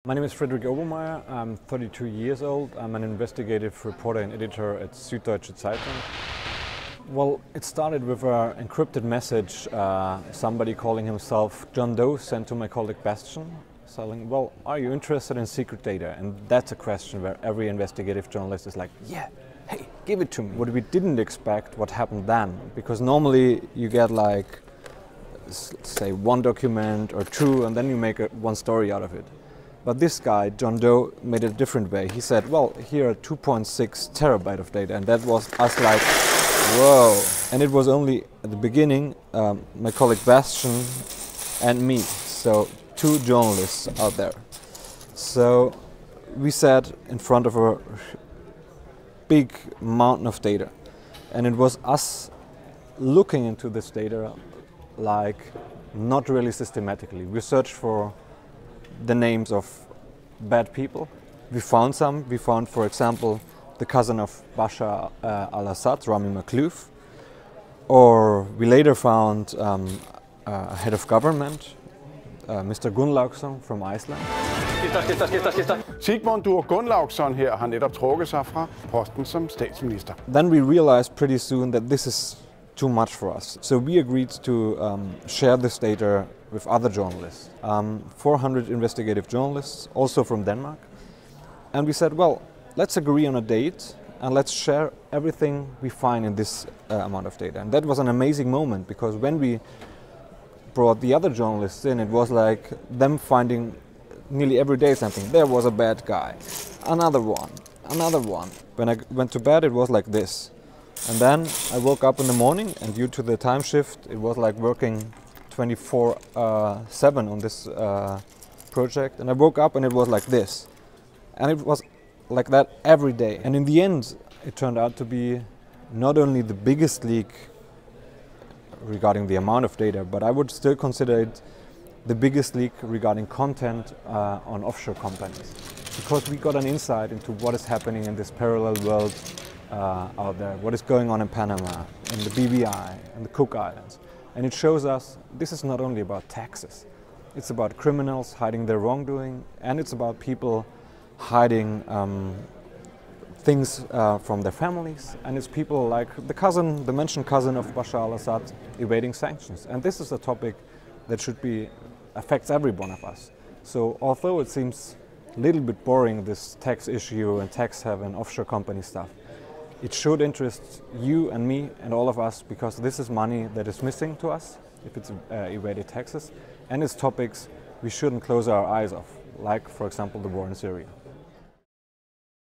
My name is Frederik Obermaier. I'm 32 years old. I'm an investigative reporter and editor at Süddeutsche Zeitung. Well, it started with an encrypted message somebody calling himself John Doe sent to my colleague Bastian, saying, well, are you interested in secret data? And that's a question where every investigative journalist is like, yeah, hey, give it to me. What we didn't expect, what happened then, because normally you get like, say, one document or two, and then you make one story out of it. But this guy, John Doe, made it a different way. He said, well, here are 2.6 terabyte of data, and that was us like, whoa. And it was only at the beginning, my colleague Bastian and me, so two journalists out there. So we sat in front of a big mountain of data, and it was us looking into this data like not really systematically. We searched for the names of bad people. We found some. We found, for example, the cousin of Bashar al-Assad, Rami Makhlouf. Or we later found a head of government, Mr. Gunnlaugsson from Iceland. Sigmundur Gunnlaugsson her har netop trukket sig fra posten som statsminister. Then we realized pretty soon that this is too much for us. So we agreed to share this data with other journalists, 400 investigative journalists, also from Denmark. And we said, well, let's agree on a date and let's share everything we find in this amount of data. And that was an amazing moment, because when we brought the other journalists in, it was like them finding nearly every day something. There was a bad guy, another one, another one. When I went to bed, it was like this. And then I woke up in the morning, and due to the time shift, it was like working 24/7 on this project. And I woke up and it was like this. And it was like that every day. And in the end, it turned out to be not only the biggest leak regarding the amount of data, but I would still consider it the biggest leak regarding content on offshore companies. Because we got an insight into what is happening in this parallel world out there, what is going on in Panama, in the BVI, and the Cook Islands. And it shows us this is not only about taxes, it's about criminals hiding their wrongdoing, and it's about people hiding things from their families, and it's people like the mentioned cousin of Bashar al-Assad evading sanctions. And this is a topic that affects every one of us. So although it seems a little bit boring, this tax issue and tax haven, offshore company stuff, it should interest you and me and all of us, because this is money that is missing to us if it's evaded taxes, and it's topics we shouldn't close our eyes off, like, for example, the war in Syria.